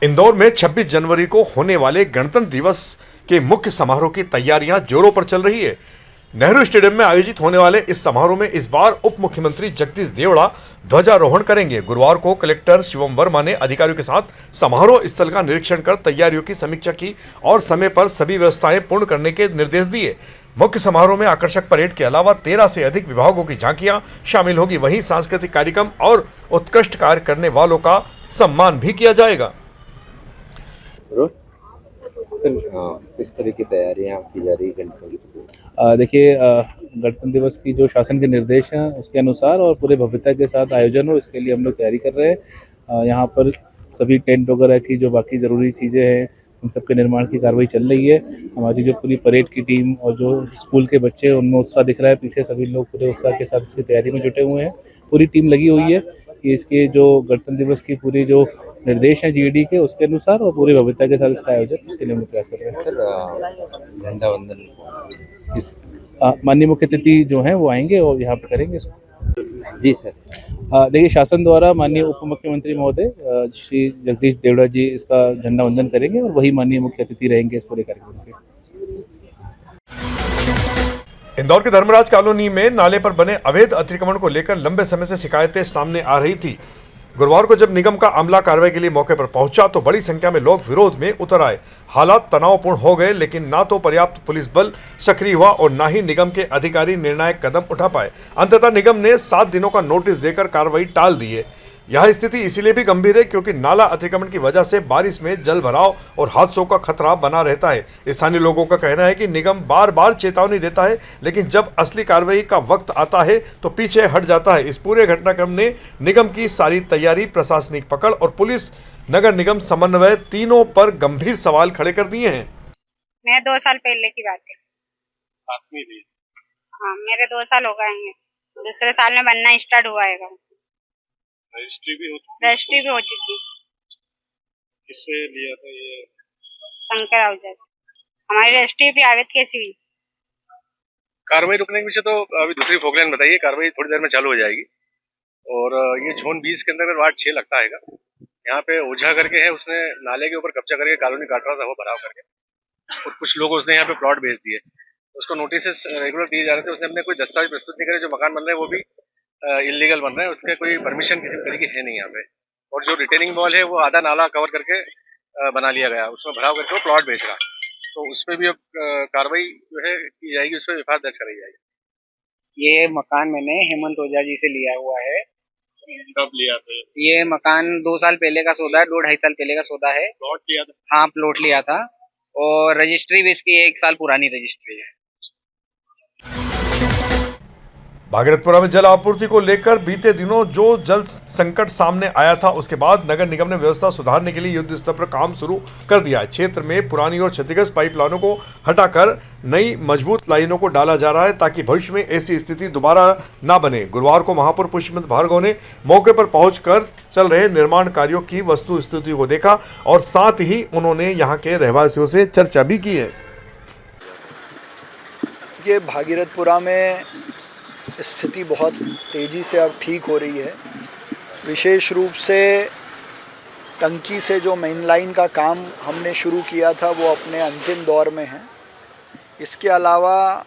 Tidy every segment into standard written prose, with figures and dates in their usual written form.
इंदौर में 26 जनवरी को होने वाले गणतंत्र दिवस के मुख्य समारोह की तैयारियां जोरों पर चल रही है। नेहरू स्टेडियम में आयोजित होने वाले इस समारोह में इस बार उप मुख्यमंत्री जगदीश देवड़ा ध्वजारोहण करेंगे। गुरुवार को कलेक्टर शिवम वर्मा ने अधिकारियों के साथ समारोह स्थल का निरीक्षण कर तैयारियों की समीक्षा की और समय पर सभी व्यवस्थाएं पूर्ण करने के निर्देश दिए। मुख्य समारोह में आकर्षक परेड के अलावा 13 से अधिक विभागों की झांकियां शामिल होगी। वहीं सांस्कृतिक कार्यक्रम और उत्कृष्ट कार्य करने वालों का सम्मान भी किया जाएगा। किस तरह की तैयारियां की जा रही है गणतंत्र? देखिए, गणतंत्र दिवस की जो शासन के निर्देश हैं उसके अनुसार और पूरे भव्यता के साथ आयोजन हो, इसके लिए हम लोग तैयारी कर रहे हैं। यहाँ पर सभी टेंट वगैरह की जो बाकी ज़रूरी चीज़ें हैं उन सब के निर्माण की कार्रवाई चल रही है। हमारी जो पूरी परेड की टीम और जो स्कूल के बच्चे हैं उनमें उत्साह दिख रहा है। पीछे सभी लोग पूरे उत्साह के साथ इसकी तैयारी में जुटे हुए हैं। पूरी टीम लगी हुई है कि इसके जो गणतंत्र दिवस की पूरी जो निर्देश हैं जीडी के उसके अनुसार और पूरी भव्यता के साथ इसका आयोजन उसके लिए हम प्रयास कर रहे हैं। सर, झंडा वंदन किस माननीय मुख्य अतिथि जो हैं वो आएंगे और यहाँ पे करेंगे इसको। जी सर, देखिए, शासन द्वारा माननीय उप मुख्यमंत्री महोदय श्री जगदीश देवड़ा जी इसका झंडा वंदन करेंगे और वही माननीय मुख्य अतिथि रहेंगे इस पूरे कार्यक्रम के। इंदौर के धर्मराज कॉलोनी में नाले पर बने अवैध अतिक्रमण को लेकर लंबे समय से शिकायतें सामने आ रही थी। गुरुवार को जब निगम का अमला कार्रवाई के लिए मौके पर पहुंचा तो बड़ी संख्या में लोग विरोध में उतर आए। हालात तनावपूर्ण हो गए, लेकिन ना तो पर्याप्त पुलिस बल सक्रिय हुआ और ना ही निगम के अधिकारी निर्णायक कदम उठा पाए। अंततः निगम ने 7 दिनों का नोटिस देकर कार्रवाई टाल दी है। यह स्थिति इसीलिए भी गंभीर है क्योंकि नाला अतिक्रमण की वजह से बारिश में जल भराव और हादसों का खतरा बना रहता है। स्थानीय लोगों का कहना है कि निगम बार बार चेतावनी देता है, लेकिन जब असली कार्रवाई का वक्त आता है तो पीछे हट जाता है। इस पूरे घटनाक्रम ने निगम की सारी तैयारी, प्रशासनिक पकड़ और पुलिस नगर निगम समन्वय तीनों पर गंभीर सवाल खड़े कर दिए हैं। मैं 2 साल पहले की बात है। आदमी भी हाँ, मेरे 2 साल हो गए हैं। दूसरे साल में बनना स्टार्ट हुआ है। रजिस्ट्री भी हो चुकी। किससे लिया था ये? शंकर आहुजा से। हमारी रजिस्ट्री भी आवेद कैसी हुई? कार्रवाई रुकने के पीछे तो अभी दूसरी फोकलाइन बताइए। कार्रवाई थोड़ी देर में चालू हो जाएगी और ये जोन 20 के अंदर वार्ड 6 लगता है। यहाँ पे ओझा करके है, उसने नाले के ऊपर कब्जा करके कॉलोनी काट रहा था वो भराव करके, और कुछ लोग उसने यहाँ पे प्लॉट बेच दिए। उसको नोटिस रेगुलर दिए जा रहे थे। उसने अपने कोई दस्तावेज प्रस्तुत नहीं करे। जो मकान बन रहे हैं वो भी इलीगल बन रहे हैं, उसके कोई परमिशन किसी तरीके है नहीं यहाँ पे। और जो रिटेनिंग वॉल है वो आधा नाला कवर करके बना लिया गया, उसमें भराव करके वो प्लॉट बेच रहा। तो उस पर भी अब कार्रवाई जो है की जाएगी, उस पर एफआईआर दर्ज कराई जाएगी। ये मकान मैंने हेमंत ओझा जी से लिया हुआ है। कब लिया था ये मकान? 2 साल पहले का सौदा है, 2-2.5 साल पहले का सौदा है। प्लॉट लिया था? हाँ, प्लॉट लिया था और रजिस्ट्री भी इसकी 1 साल पुरानी रजिस्ट्री है। भागीरथपुरा में जल आपूर्ति को लेकर बीते दिनों जो जल संकट सामने आया था, उसके बाद नगर निगम ने व्यवस्था सुधारने के लिए युद्ध स्तर पर काम शुरू कर दिया है। क्षेत्र में पुरानी और क्षतिग्रस्त पाइपलाइनों को हटाकर नई मजबूत लाइनों को डाला जा रहा है ताकि भविष्य में ऐसी स्थिति दोबारा ना बने। गुरुवार को महापौर पुष्पवंत भार्गव ने मौके पर पहुंचकर चल रहे निर्माण कार्यों की वस्तु स्थिति को देखा और साथ ही उन्होंने यहाँ के रहवासियों से चर्चा भी की है। ये भागीरथपुरा में स्थिति बहुत तेज़ी से अब ठीक हो रही है। विशेष रूप से टंकी से जो मेन लाइन का काम हमने शुरू किया था वो अपने अंतिम दौर में है। इसके अलावा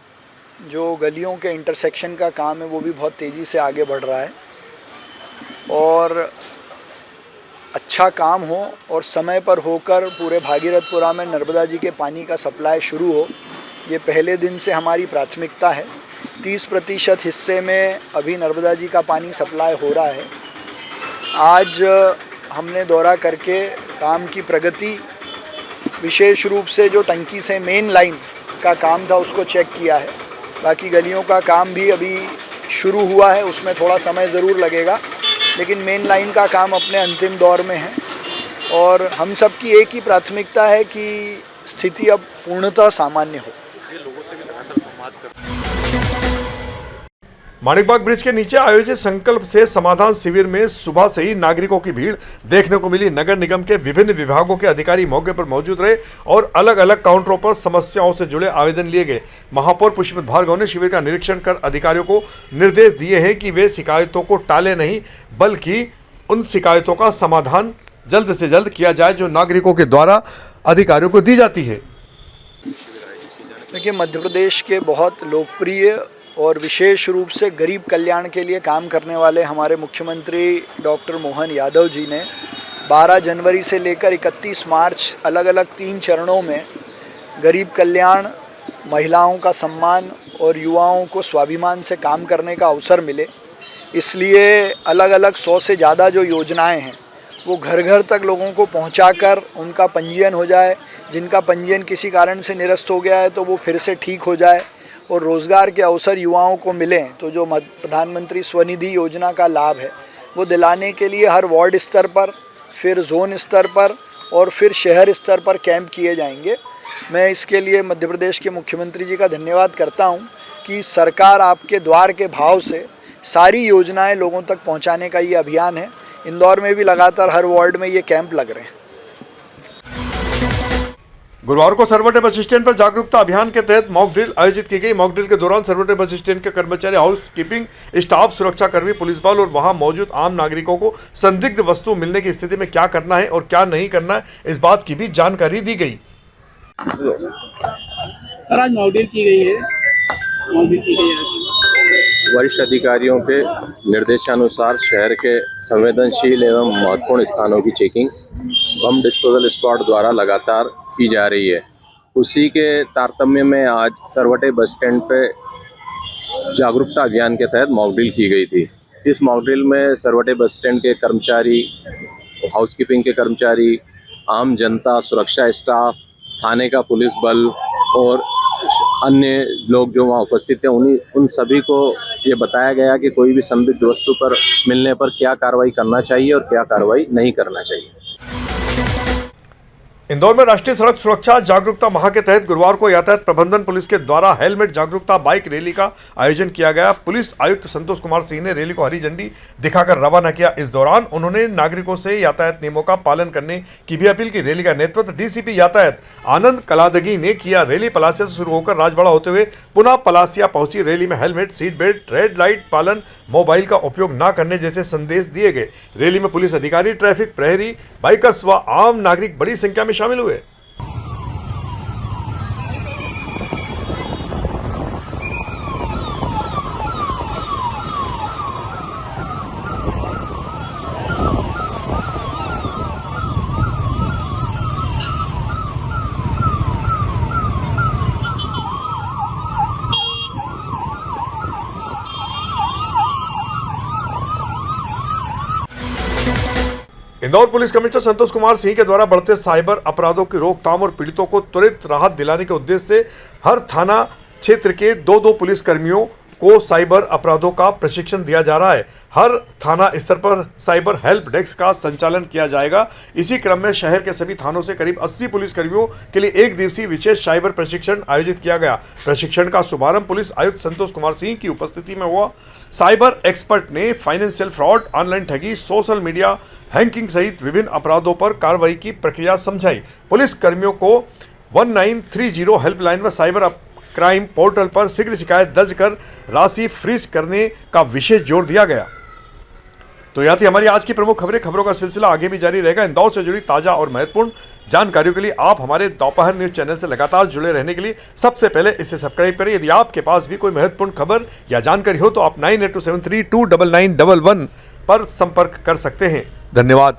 जो गलियों के इंटरसेक्शन का काम है वो भी बहुत तेज़ी से आगे बढ़ रहा है और अच्छा काम हो और समय पर होकर पूरे भागीरथपुरा में नर्मदा जी के पानी का सप्लाई शुरू हो, ये पहले दिन से हमारी प्राथमिकता है। 30% हिस्से में अभी नर्मदा जी का पानी सप्लाई हो रहा है। आज हमने दौरा करके काम की प्रगति, विशेष रूप से जो टंकी से मेन लाइन का काम था उसको चेक किया है। बाकी गलियों का काम भी अभी शुरू हुआ है, उसमें थोड़ा समय ज़रूर लगेगा, लेकिन मेन लाइन का काम अपने अंतिम दौर में है और हम सब की एक ही प्राथमिकता है कि स्थिति अब पूर्णतः सामान्य हो। माणिकबाग ब्रिज के नीचे आयोजित संकल्प से समाधान शिविर में सुबह से ही नागरिकों की भीड़ देखने को मिली। नगर निगम के विभिन्न विभागों के अधिकारी मौके पर मौजूद रहे और अलग अलग काउंटरों पर समस्याओं से जुड़े आवेदन लिए गए। महापौर पुष्पवंत भार्गव ने शिविर का निरीक्षण कर अधिकारियों को निर्देश दिए हैं कि वे शिकायतों को टाले नहीं, बल्कि उन शिकायतों का समाधान जल्द से जल्द किया जाए जो नागरिकों के द्वारा अधिकारियों को दी जाती है। देखिए, मध्य प्रदेश के बहुत लोकप्रिय और विशेष रूप से गरीब कल्याण के लिए काम करने वाले हमारे मुख्यमंत्री डॉक्टर मोहन यादव जी ने 12 जनवरी से लेकर 31 मार्च अलग अलग 3 चरणों में गरीब कल्याण, महिलाओं का सम्मान और युवाओं को स्वाभिमान से काम करने का अवसर मिले, इसलिए अलग अलग 100 से ज़्यादा जो योजनाएं हैं वो घर घर तक लोगों को पहुंचाकर उनका पंजीयन हो जाए। जिनका पंजीयन किसी कारण से निरस्त हो गया है तो वो फिर से ठीक हो जाए और रोज़गार के अवसर युवाओं को मिलें। तो जो प्रधानमंत्री स्वनिधि योजना का लाभ है वो दिलाने के लिए हर वार्ड स्तर पर, फिर जोन स्तर पर और फिर शहर स्तर पर कैंप किए जाएंगे। मैं इसके लिए मध्य प्रदेश के मुख्यमंत्री जी का धन्यवाद करता हूं कि सरकार आपके द्वार के भाव से सारी योजनाएं लोगों तक पहुंचाने का ये अभियान है। इंदौर में भी लगातार हर वार्ड में ये कैंप लग रहे हैं। गुरुवार को सरवटे बस स्टैंड पर जागरूकता अभियान के तहत मॉक ड्रिल आयोजित की गई। मॉक ड्रिल के दौरान सरवटे बस स्टैंड के कर्मचारी, हाउस कीपिंग स्टाफ, सुरक्षाकर्मी, पुलिस बल और वहां मौजूद आम नागरिकों को संदिग्ध वस्तु मिलने की स्थिति में क्या करना है और क्या नहीं करना है, इस बात की भी जानकारी दी गई। सर, आज मॉक ड्रिल की गई है। वरिष्ठ अधिकारियों के निर्देशानुसार शहर के संवेदनशील एवं महत्वपूर्ण स्थानों की चेकिंग बम डिस्पोजल स्क्वाड द्वारा लगातार की जा रही है। उसी के तारतम्य में आज सरवटे बस स्टैंड पे जागरूकता अभियान के तहत मॉक ड्रिल की गई थी। इस मॉक ड्रिल में सरवटे बस स्टैंड के कर्मचारी, हाउसकीपिंग के कर्मचारी, आम जनता, सुरक्षा स्टाफ, थाने का पुलिस बल और अन्य लोग जो वहाँ उपस्थित थे उन सभी को ये बताया गया कि कोई भी संदिग्ध वस्तु पर मिलने पर क्या कार्रवाई करना चाहिए और क्या कार्रवाई नहीं करना चाहिए। इंदौर में राष्ट्रीय सड़क सुरक्षा जागरूकता माह के तहत गुरुवार को यातायात प्रबंधन पुलिस के द्वारा हेलमेट जागरूकता बाइक रैली का आयोजन किया गया। पुलिस आयुक्त संतोष कुमार सिंह ने रैली को हरी झंडी दिखाकर रवाना किया। इस दौरान उन्होंने नागरिकों से यातायात नियमों का पालन करने की भी अपील की। रैली का नेतृत्व डीसीपी यातायात आनंद कलादगी ने किया। रैली पलासिया से शुरू होकर राजबाड़ा होते हुए पुनः पलासिया पहुंची। रैली में helmet, seat belt, red light पालन, मोबाइल का उपयोग न करने जैसे संदेश दिए गए। रैली में पुलिस अधिकारी, ट्रैफिक प्रहरी, बाइकर्स व आम नागरिक बड़ी संख्या में शामिल हुए। इंदौर पुलिस कमिश्नर संतोष कुमार सिंह के द्वारा बढ़ते साइबर अपराधों की रोकथाम और पीड़ितों को त्वरित राहत दिलाने के उद्देश्य से हर थाना क्षेत्र के 2-2 पुलिस कर्मियों को साइबर अपराधों का प्रशिक्षण दिया जा रहा है। हर थाना स्तर पर साइबर हेल्प डेस्क का संचालन किया जाएगा। इसी क्रम में शहर के सभी थानों से करीब 80 पुलिस कर्मियों के लिए 1 दिवसीय विशेष साइबर प्रशिक्षण आयोजित किया गया। प्रशिक्षण का शुभारंभ पुलिस आयुक्त संतोष कुमार सिंह की उपस्थिति में हुआ। साइबर एक्सपर्ट ने फाइनेंशियल फ्रॉड, ऑनलाइन ठगी, सोशल मीडिया हैकिंग सहित विभिन्न अपराधों पर कार्रवाई की प्रक्रिया समझाई। पुलिस कर्मियों को 1930 हेल्पलाइन व साइबर क्राइम पोर्टल पर शीघ्र शिकायत दर्ज कर राशि फ्रीज करने का विशेष जोर दिया गया। तो यह थी हमारी आज की प्रमुख खबरें। खबरों का सिलसिला आगे भी जारी रहेगा। इंदौर से जुड़ी ताजा और महत्वपूर्ण जानकारियों के लिए आप हमारे दोपहर न्यूज चैनल से लगातार जुड़े रहने के लिए सबसे पहले इसे सब्सक्राइब करें। यदि आपके पास भी कोई महत्वपूर्ण खबर या जानकारी हो तो आप 9827329911 पर संपर्क कर सकते हैं। धन्यवाद।